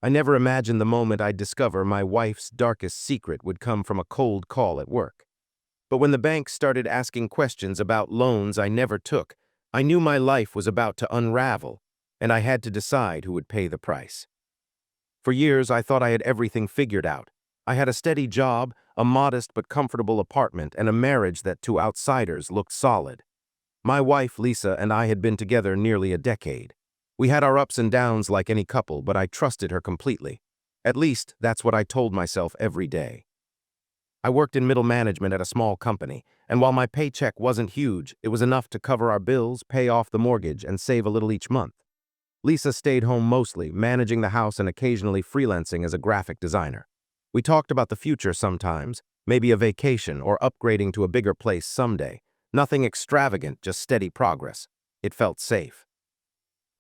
I never imagined the moment I'd discover my wife's darkest secret would come from a cold call at work. But when the bank started asking questions about loans I never took, I knew my life was about to unravel, and I had to decide who would pay the price. For years, I thought I had everything figured out. I had a steady job, a modest but comfortable apartment, and a marriage that to outsiders looked solid. My wife, Lisa, and I had been together nearly a decade. We had our ups and downs like any couple, but I trusted her completely. At least, that's what I told myself every day. I worked in middle management at a small company, and while my paycheck wasn't huge, it was enough to cover our bills, pay off the mortgage, and save a little each month. Lisa stayed home mostly, managing the house and occasionally freelancing as a graphic designer. We talked about the future sometimes, maybe a vacation or upgrading to a bigger place someday. Nothing extravagant, just steady progress. It felt safe.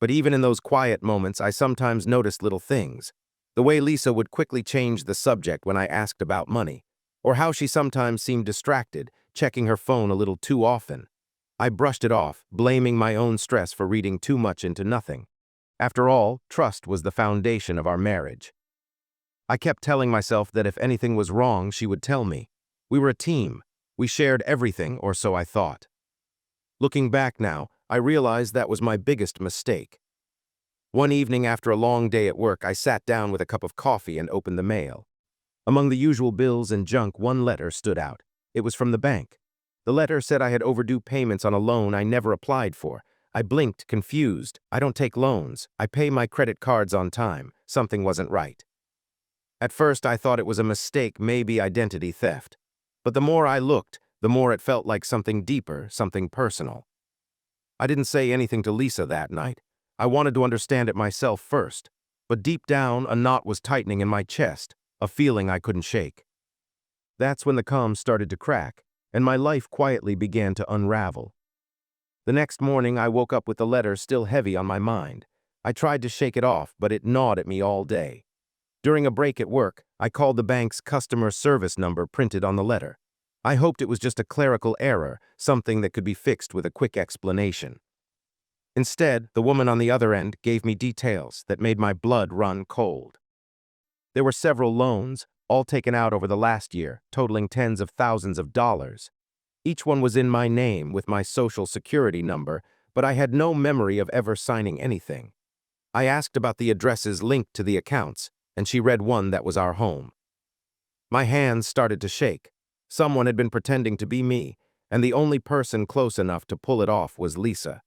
But even in those quiet moments, I sometimes noticed little things. The way Lisa would quickly change the subject when I asked about money, or how she sometimes seemed distracted, checking her phone a little too often. I brushed it off, blaming my own stress for reading too much into nothing. After all, trust was the foundation of our marriage. I kept telling myself that if anything was wrong, she would tell me. We were a team. We shared everything, or so I thought. Looking back now, I realized that was my biggest mistake. One evening after a long day at work, I sat down with a cup of coffee and opened the mail. Among the usual bills and junk, one letter stood out. It was from the bank. The letter said I had overdue payments on a loan I never applied for. I blinked, confused. I don't take loans. I pay my credit cards on time. Something wasn't right. At first, I thought it was a mistake, maybe identity theft. But the more I looked, the more it felt like something deeper, something personal. I didn't say anything to Lisa that night. I wanted to understand it myself first. But deep down, a knot was tightening in my chest, a feeling I couldn't shake. That's when the calm started to crack, and my life quietly began to unravel. The next morning, I woke up with the letter still heavy on my mind. I tried to shake it off, but it gnawed at me all day. During a break at work, I called the bank's customer service number printed on the letter. I hoped it was just a clerical error, something that could be fixed with a quick explanation. Instead, the woman on the other end gave me details that made my blood run cold. There were several loans, all taken out over the last year, totaling tens of thousands of dollars. Each one was in my name with my social security number, but I had no memory of ever signing anything. I asked about the addresses linked to the accounts, and she read one that was our home. My hands started to shake. Someone had been pretending to be me, and the only person close enough to pull it off was Lisa.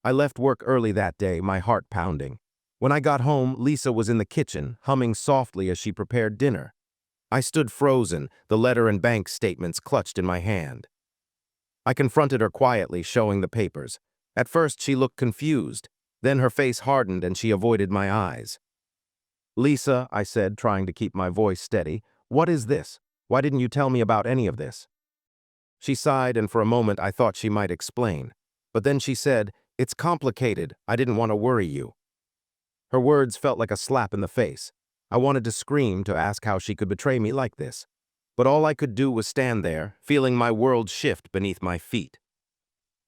I left work early that day, my heart pounding. When I got home, Lisa was in the kitchen, humming softly as she prepared dinner. I stood frozen, the letter and bank statements clutched in my hand. I confronted her quietly, showing the papers. At first, she looked confused. Then her face hardened and she avoided my eyes. "Lisa," I said, trying to keep my voice steady, "what is this? Why didn't you tell me about any of this?" She sighed, and for a moment I thought she might explain. But then she said, "It's complicated. I didn't want to worry you." Her words felt like a slap in the face. I wanted to scream, to ask how she could betray me like this. But all I could do was stand there, feeling my world shift beneath my feet.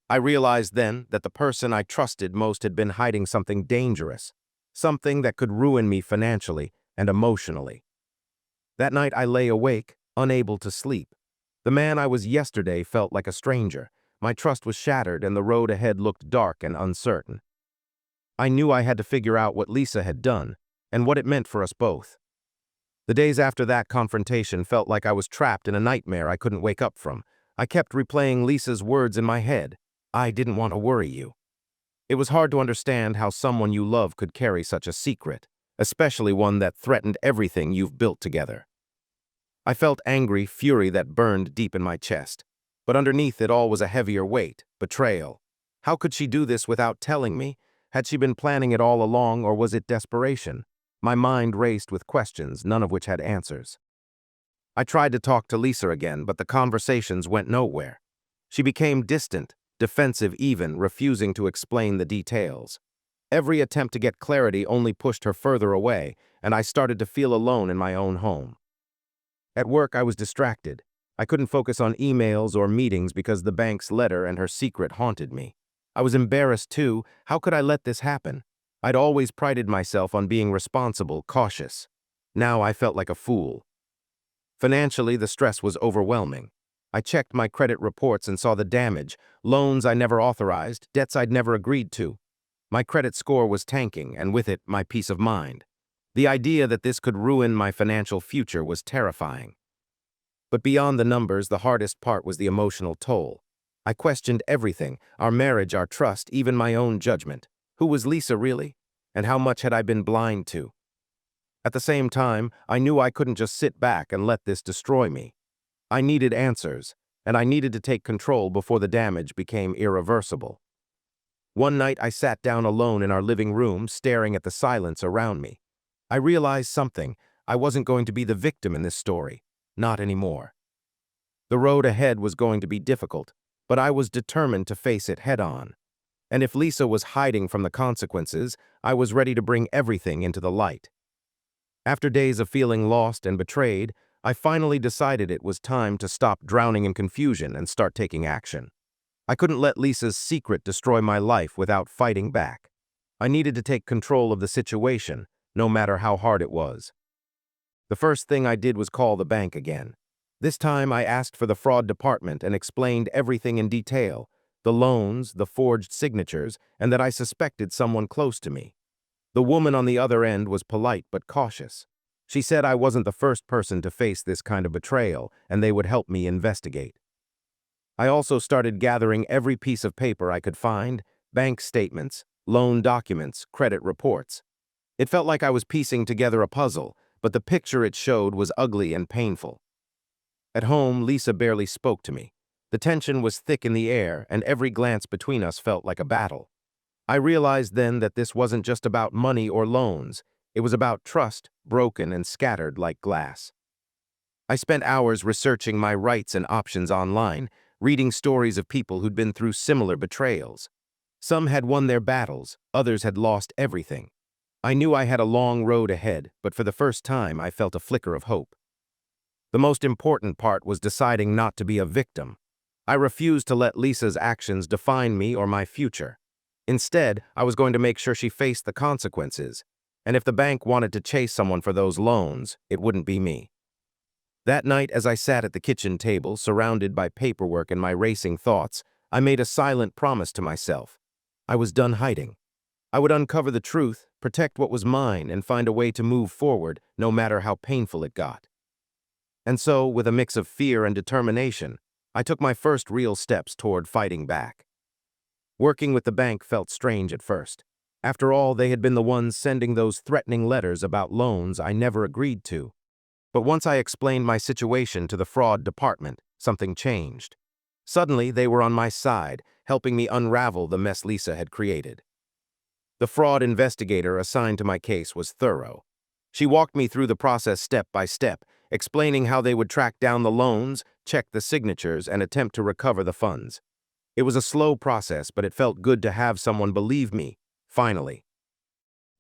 I realized then that the person I trusted most had been hiding something dangerous, something that could ruin me financially and emotionally. That night I lay awake, unable to sleep. The man I was yesterday felt like a stranger. My trust was shattered and the road ahead looked dark and uncertain. I knew I had to figure out what Lisa had done and what it meant for us both. The days after that confrontation felt like I was trapped in a nightmare I couldn't wake up from. I kept replaying Lisa's words in my head. "I didn't want to worry you." It was hard to understand how someone you love could carry such a secret, especially one that threatened everything you've built together. I felt angry, fury that burned deep in my chest. But underneath it all was a heavier weight: betrayal. How could she do this without telling me? Had she been planning it all along, or was it desperation? My mind raced with questions, none of which had answers. I tried to talk to Lisa again, but the conversations went nowhere. She became distant, defensive even, refusing to explain the details. Every attempt to get clarity only pushed her further away, and I started to feel alone in my own home. At work, I was distracted. I couldn't focus on emails or meetings because the bank's letter and her secret haunted me. I was embarrassed too. How could I let this happen? I'd always prided myself on being responsible, cautious. Now I felt like a fool. Financially, the stress was overwhelming. I checked my credit reports and saw the damage, loans I never authorized, debts I'd never agreed to. My credit score was tanking, and with it, my peace of mind. The idea that this could ruin my financial future was terrifying. But beyond the numbers, the hardest part was the emotional toll. I questioned everything, our marriage, our trust, even my own judgment. Who was Lisa really? And how much had I been blind to? At the same time, I knew I couldn't just sit back and let this destroy me. I needed answers, and I needed to take control before the damage became irreversible. One night I sat down alone in our living room, staring at the silence around me. I realized something. I wasn't going to be the victim in this story. Not anymore. The road ahead was going to be difficult, but I was determined to face it head-on. And if Lisa was hiding from the consequences, I was ready to bring everything into the light. After days of feeling lost and betrayed, I finally decided it was time to stop drowning in confusion and start taking action. I couldn't let Lisa's secret destroy my life without fighting back. I needed to take control of the situation, no matter how hard it was. The first thing I did was call the bank again. This time I asked for the fraud department and explained everything in detail, the loans, the forged signatures, and that I suspected someone close to me. The woman on the other end was polite but cautious. She said I wasn't the first person to face this kind of betrayal, and they would help me investigate. I also started gathering every piece of paper I could find, bank statements, loan documents, credit reports. It felt like I was piecing together a puzzle, but the picture it showed was ugly and painful. At home, Lisa barely spoke to me. The tension was thick in the air, and every glance between us felt like a battle. I realized then that this wasn't just about money or loans. It was about trust, broken and scattered like glass. I spent hours researching my rights and options online, reading stories of people who'd been through similar betrayals. Some had won their battles, others had lost everything. I knew I had a long road ahead, but for the first time I felt a flicker of hope. The most important part was deciding not to be a victim. I refused to let Lisa's actions define me or my future. Instead, I was going to make sure she faced the consequences, and if the bank wanted to chase someone for those loans, it wouldn't be me. That night, as I sat at the kitchen table, surrounded by paperwork and my racing thoughts, I made a silent promise to myself. I was done hiding. I would uncover the truth, protect what was mine, and find a way to move forward, no matter how painful it got. And so, with a mix of fear and determination, I took my first real steps toward fighting back. Working with the bank felt strange at first. After all, they had been the ones sending those threatening letters about loans I never agreed to. But once I explained my situation to the fraud department, something changed. Suddenly, they were on my side, helping me unravel the mess Lisa had created. The fraud investigator assigned to my case was thorough. She walked me through the process step by step, explaining how they would track down the loans, check the signatures, and attempt to recover the funds. It was a slow process, but it felt good to have someone believe me, finally.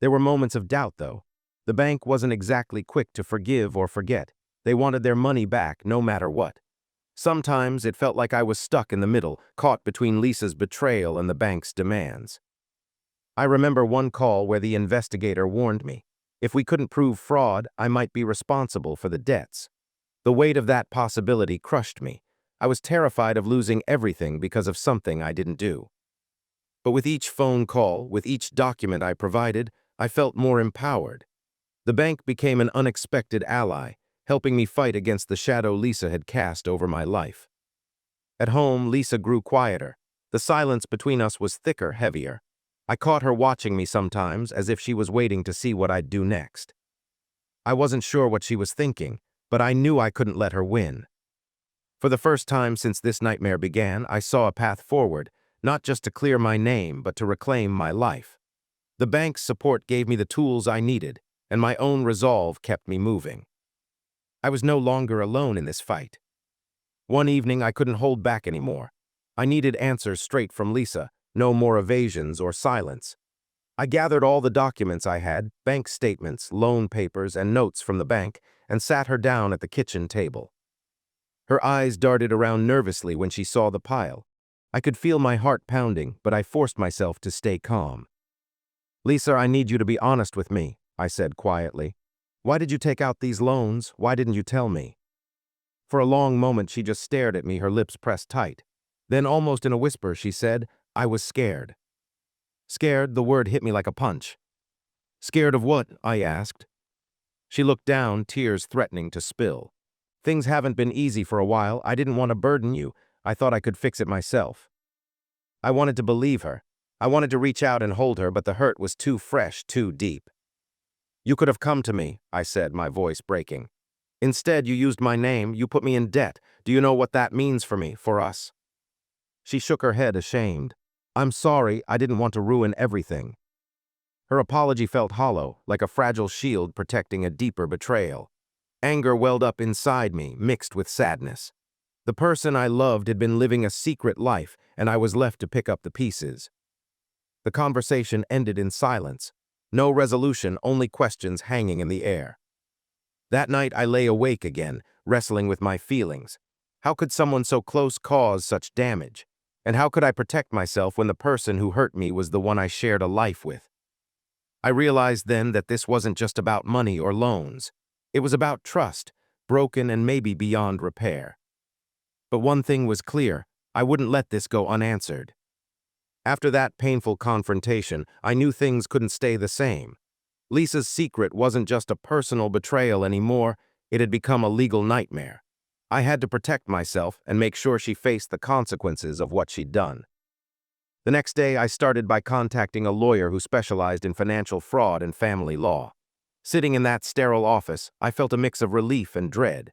There were moments of doubt, though. The bank wasn't exactly quick to forgive or forget. They wanted their money back, no matter what. Sometimes it felt like I was stuck in the middle, caught between Lisa's betrayal and the bank's demands. I remember one call where the investigator warned me. If we couldn't prove fraud, I might be responsible for the debts. The weight of that possibility crushed me. I was terrified of losing everything because of something I didn't do. But with each phone call, with each document I provided, I felt more empowered. The bank became an unexpected ally, helping me fight against the shadow Lisa had cast over my life. At home, Lisa grew quieter. The silence between us was thicker, heavier. I caught her watching me sometimes, as if she was waiting to see what I'd do next. I wasn't sure what she was thinking, but I knew I couldn't let her win. For the first time since this nightmare began, I saw a path forward, not just to clear my name, but to reclaim my life. The bank's support gave me the tools I needed, and my own resolve kept me moving. I was no longer alone in this fight. One evening, I couldn't hold back anymore. I needed answers straight from Lisa, no more evasions or silence. I gathered all the documents I had, bank statements, loan papers, and notes from the bank, and sat her down at the kitchen table. Her eyes darted around nervously when she saw the pile. I could feel my heart pounding, but I forced myself to stay calm. "Lisa, I need you to be honest with me," I said quietly. "Why did you take out these loans? Why didn't you tell me?" For a long moment, she just stared at me, her lips pressed tight. Then, almost in a whisper, she said, "I was scared." Scared, the word hit me like a punch. "Scared of what?" I asked. She looked down, tears threatening to spill. "Things haven't been easy for a while. I didn't want to burden you. I thought I could fix it myself." I wanted to believe her. I wanted to reach out and hold her, but the hurt was too fresh, too deep. "You could have come to me," I said, my voice breaking. "Instead, you used my name, you put me in debt. Do you know what that means for me, for us?" She shook her head, ashamed. "I'm sorry, I didn't want to ruin everything." Her apology felt hollow, like a fragile shield protecting a deeper betrayal. Anger welled up inside me, mixed with sadness. The person I loved had been living a secret life, and I was left to pick up the pieces. The conversation ended in silence. No resolution, only questions hanging in the air. That night I lay awake again, wrestling with my feelings. How could someone so close cause such damage? And how could I protect myself when the person who hurt me was the one I shared a life with? I realized then that this wasn't just about money or loans. It was about trust, broken and maybe beyond repair. But one thing was clear, I wouldn't let this go unanswered. After that painful confrontation, I knew things couldn't stay the same. Lisa's secret wasn't just a personal betrayal anymore, it had become a legal nightmare. I had to protect myself and make sure she faced the consequences of what she'd done. The next day, I started by contacting a lawyer who specialized in financial fraud and family law. Sitting in that sterile office, I felt a mix of relief and dread.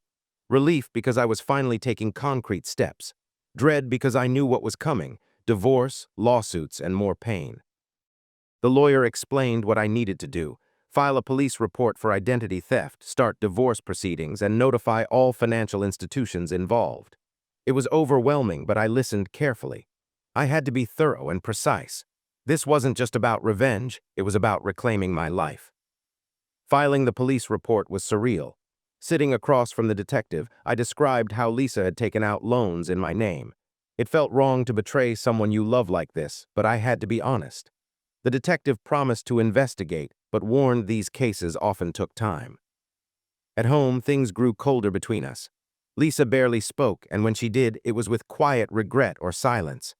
Relief because I was finally taking concrete steps. Dread because I knew what was coming: divorce, lawsuits, and more pain. The lawyer explained what I needed to do: file a police report for identity theft, start divorce proceedings, and notify all financial institutions involved. It was overwhelming, but I listened carefully. I had to be thorough and precise. This wasn't just about revenge, it was about reclaiming my life. Filing the police report was surreal. Sitting across from the detective, I described how Lisa had taken out loans in my name. It felt wrong to betray someone you love like this, but I had to be honest. The detective promised to investigate, but warned these cases often took time. At home, things grew colder between us. Lisa barely spoke, and when she did, it was with quiet regret or silence.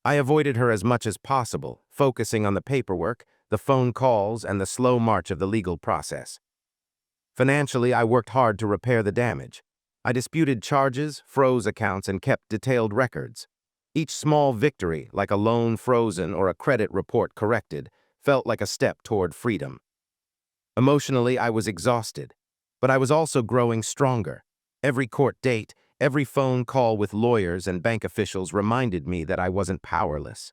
I avoided her as much as possible, focusing on the paperwork, the phone calls, and the slow march of the legal process. Financially, I worked hard to repair the damage. I disputed charges, froze accounts, and kept detailed records. Each small victory, like a loan frozen or a credit report corrected, felt like a step toward freedom. Emotionally, I was exhausted, but I was also growing stronger. Every court date, every phone call with lawyers and bank officials reminded me that I wasn't powerless.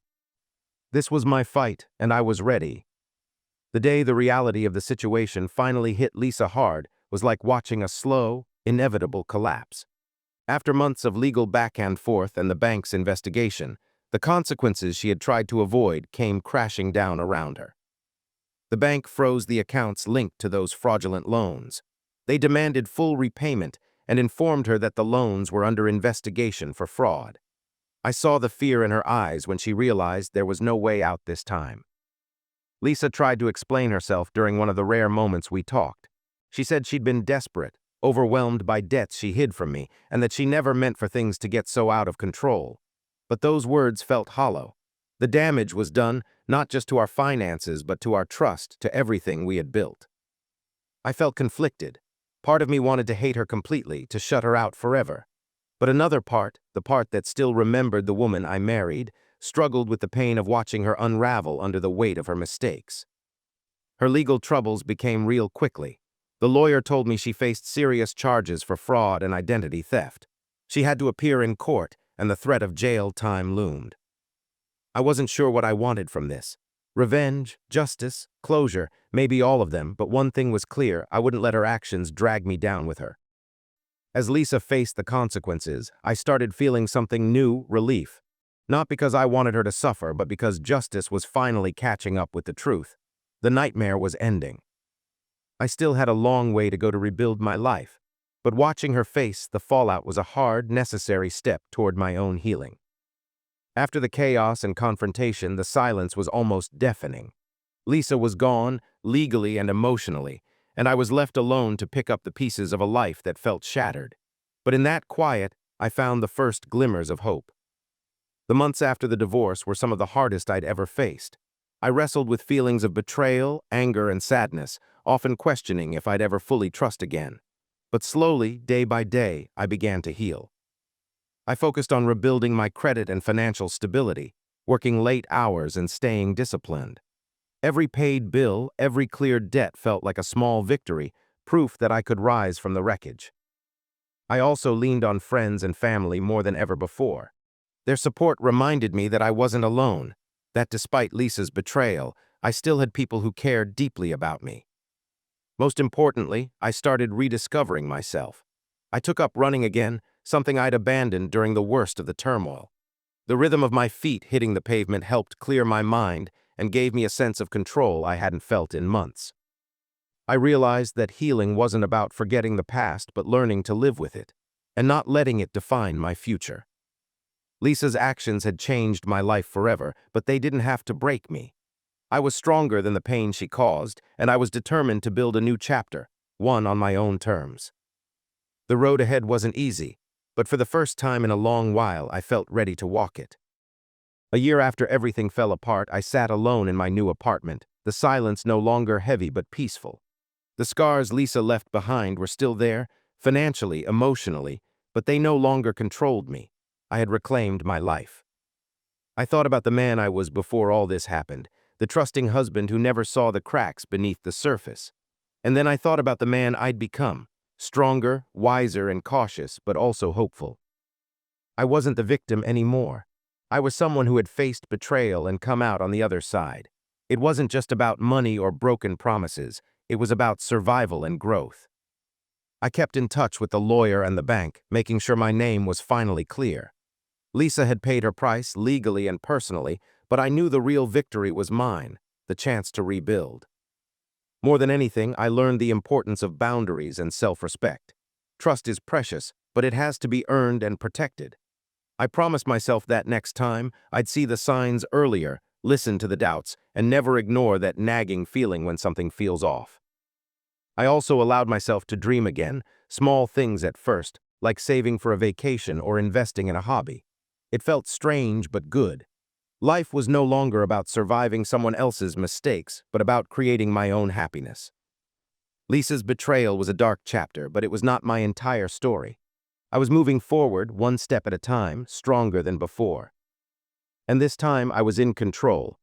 This was my fight, and I was ready. The day the reality of the situation finally hit Lisa hard was like watching a slow, inevitable collapse. After months of legal back and forth and the bank's investigation, the consequences she had tried to avoid came crashing down around her. The bank froze the accounts linked to those fraudulent loans. They demanded full repayment and informed her that the loans were under investigation for fraud. I saw the fear in her eyes when she realized there was no way out this time. Lisa tried to explain herself during one of the rare moments we talked. She said she'd been desperate, overwhelmed by debts she hid from me, and that she never meant for things to get so out of control. But those words felt hollow. The damage was done not just to our finances, but to our trust, to everything we had built. I felt conflicted. Part of me wanted to hate her completely, to shut her out forever. But another part, the part that still remembered the woman I married, struggled with the pain of watching her unravel under the weight of her mistakes. Her legal troubles became real quickly. The lawyer told me she faced serious charges for fraud and identity theft. She had to appear in court, and the threat of jail time loomed. I wasn't sure what I wanted from this. Revenge, justice, closure, maybe all of them, but one thing was clear: I wouldn't let her actions drag me down with her. As Lisa faced the consequences, I started feeling something new: relief. Not because I wanted her to suffer, but because justice was finally catching up with the truth. The nightmare was ending. I still had a long way to go to rebuild my life, but watching her face the fallout was a hard, necessary step toward my own healing. After the chaos and confrontation, the silence was almost deafening. Lisa was gone, legally and emotionally, and I was left alone to pick up the pieces of a life that felt shattered. But in that quiet, I found the first glimmers of hope. The months after the divorce were some of the hardest I'd ever faced. I wrestled with feelings of betrayal, anger, and sadness, often questioning if I'd ever fully trust again. But slowly, day by day, I began to heal. I focused on rebuilding my credit and financial stability, working late hours and staying disciplined. Every paid bill, every cleared debt felt like a small victory, proof that I could rise from the wreckage. I also leaned on friends and family more than ever before. Their support reminded me that I wasn't alone, that despite Lisa's betrayal, I still had people who cared deeply about me. Most importantly, I started rediscovering myself. I took up running again, something I'd abandoned during the worst of the turmoil. The rhythm of my feet hitting the pavement helped clear my mind and gave me a sense of control I hadn't felt in months. I realized that healing wasn't about forgetting the past but learning to live with it, and not letting it define my future. Lisa's actions had changed my life forever, but they didn't have to break me. I was stronger than the pain she caused, and I was determined to build a new chapter, one on my own terms. The road ahead wasn't easy, but for the first time in a long while, I felt ready to walk it. A year after everything fell apart, I sat alone in my new apartment, the silence no longer heavy but peaceful. The scars Lisa left behind were still there, financially, emotionally, but they no longer controlled me. I had reclaimed my life. I thought about the man I was before all this happened, the trusting husband who never saw the cracks beneath the surface. And then I thought about the man I'd become, stronger, wiser, and cautious, but also hopeful. I wasn't the victim anymore. I was someone who had faced betrayal and come out on the other side. It wasn't just about money or broken promises. It was about survival and growth. I kept in touch with the lawyer and the bank, making sure my name was finally clear. Lisa had paid her price legally and personally, but I knew the real victory was mine, the chance to rebuild. More than anything, I learned the importance of boundaries and self-respect. Trust is precious, but it has to be earned and protected. I promised myself that next time, I'd see the signs earlier, listen to the doubts, and never ignore that nagging feeling when something feels off. I also allowed myself to dream again, small things at first, like saving for a vacation or investing in a hobby. It felt strange but good. Life was no longer about surviving someone else's mistakes, but about creating my own happiness. Lisa's betrayal was a dark chapter, but it was not my entire story. I was moving forward, one step at a time, stronger than before. And this time I was in control,